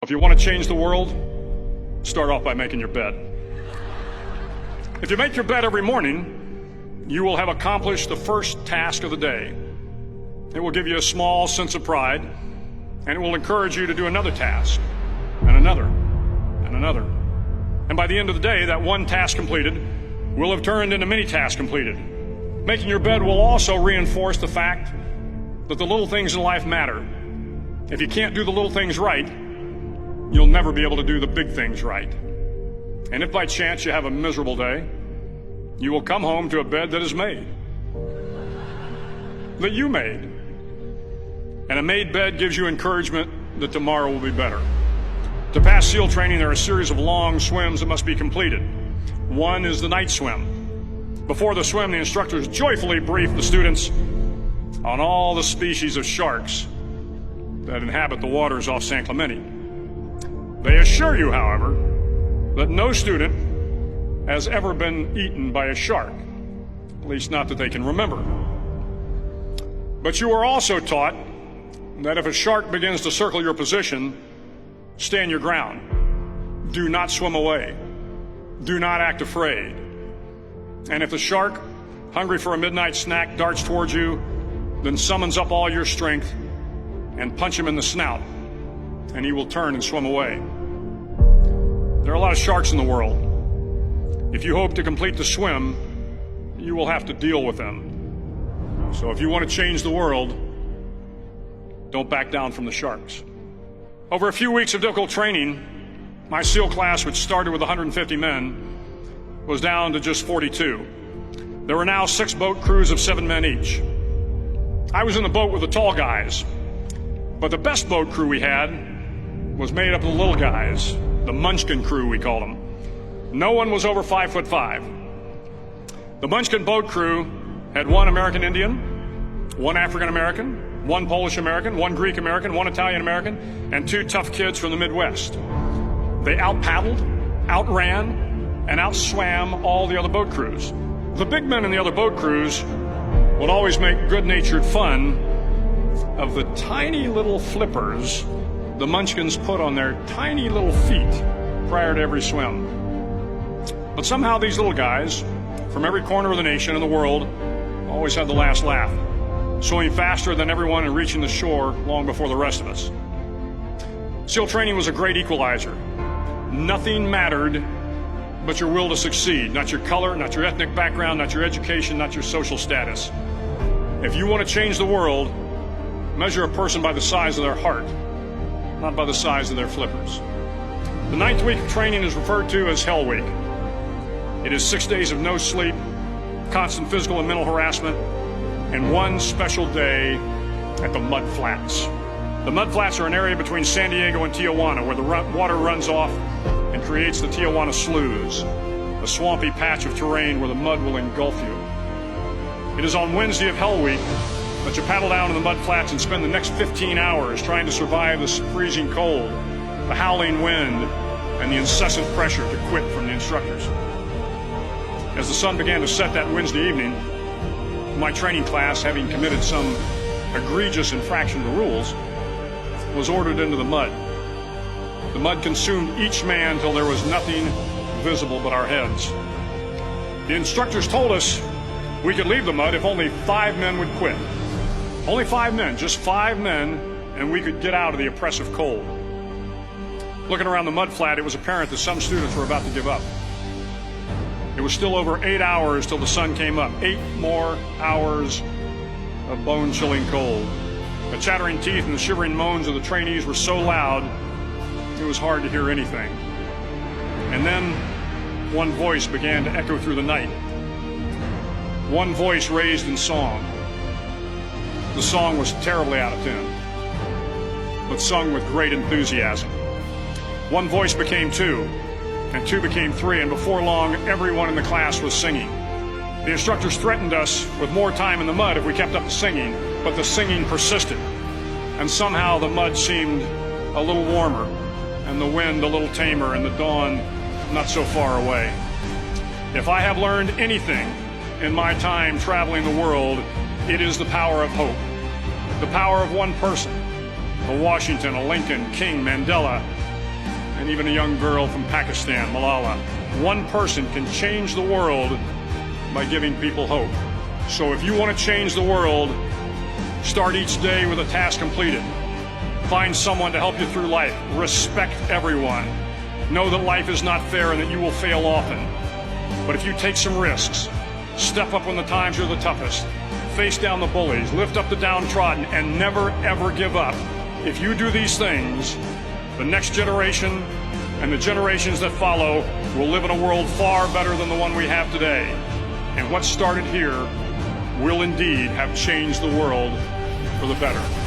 If you want to change the world, start off by making your bed. If you make your bed every morning, you will have accomplished the first task of the day. It will give you a small sense of pride, and it will encourage you to do another task, and another, and another. And by the end of the day, that one task completed will have turned into many tasks completed. Making your bed will also reinforce the fact that the little things in life matter. If you can't do the little things right, you'll never be able to do the big things right. And if by chance you have a miserable day, you will come home to a bed that is made, that you made. And a made bed gives you encouragement that tomorrow will be better. To pass SEAL training, there are a series of long swims that must be completed. One is the night swim. Before the swim, the instructors joyfully brief the students on all the species of sharks that inhabit the waters off San Clemente. They assure you, however, that no student has ever been eaten by a shark, at least not that they can remember. But you are also taught that if a shark begins to circle your position, stand your ground. Do not swim away. Do not act afraid. And if the shark, hungry for a midnight snack, darts towards you, then summons up all your strength and punch him in the snout, and he will turn and swim away. There are a lot of sharks in the world. If you hope to complete the swim, you will have to deal with them. So if you want to change the world, don't back down from the sharks. Over a few weeks of difficult training, my SEAL class, which started with 150 men, was down to just 42. There were now 6 boat crews of 7 men each. I was in the boat with the tall guys, but the best boat crew we had was made up of the little guys, the Munchkin crew, we called them. No one was over 5'5". The Munchkin boat crew had 1 American Indian, 1 African American, 1 Polish American, 1 Greek American, 1 Italian American, and 2 tough kids from the Midwest. They out-paddled, outran, and outswam all the other boat crews. The big men in the other boat crews would always make good-natured fun of the tiny little flippers the Munchkins put on their tiny little feet prior to every swim. But somehow these little guys from every corner of the nation and the world always had the last laugh, swimming faster than everyone and reaching the shore long before the rest of us. SEAL training was a great equalizer. Nothing mattered but your will to succeed, not your color, not your ethnic background, not your education, not your social status. If you want to change the world, measure a person by the size of their heart, not by the size of their flippers. The 9th week of training is referred to as Hell Week. It is 6 days of no sleep, constant physical and mental harassment, and 1 special day at the Mud Flats. The Mud Flats are an area between San Diego and Tijuana where the water runs off and creates the Tijuana Sloughs, a swampy patch of terrain where the mud will engulf you. It is on Wednesday of Hell Week that you paddle down to the Mud Flats and spend the next 15 hours trying to survive the freezing cold, the howling wind, and the incessant pressure to quit from the instructors. As the sun began to set that Wednesday evening, my training class, having committed some egregious infraction to the rules, was ordered into the mud. The mud consumed each man till there was nothing visible but our heads. The instructors told us we could leave the mud if only 5 men would quit. Only 5 men, just 5 men, and we could get out of the oppressive cold. Looking around the mud flat, it was apparent that some students were about to give up. It was still over 8 hours till the sun came up. 8 more hours of bone-chilling cold. The chattering teeth and the shivering moans of the trainees were so loud, it was hard to hear anything. And then one voice began to echo through the night. One voice raised in song. The song was terribly out of tune, but sung with great enthusiasm. One voice became 2, and 2 became 3, and before long, everyone in the class was singing. The instructors threatened us with more time in the mud if we kept up the singing, but the singing persisted, and somehow the mud seemed a little warmer, and the wind a little tamer, and the dawn not so far away. If I have learned anything in my time traveling the world, it is the power of hope. The power of one person, a Washington, a Lincoln, King, Mandela, and even a young girl from Pakistan, Malala. One person can change the world by giving people hope. So if you want to change the world, start each day with a task completed. Find someone to help you through life. Respect everyone. Know that life is not fair and that you will fail often. But if you take some risks, step up when the times are the toughest, face down the bullies, lift up the downtrodden, and never ever give up. If you do these things, the next generation and the generations that follow will live in a world far better than the one we have today. And what started here will indeed have changed the world for the better.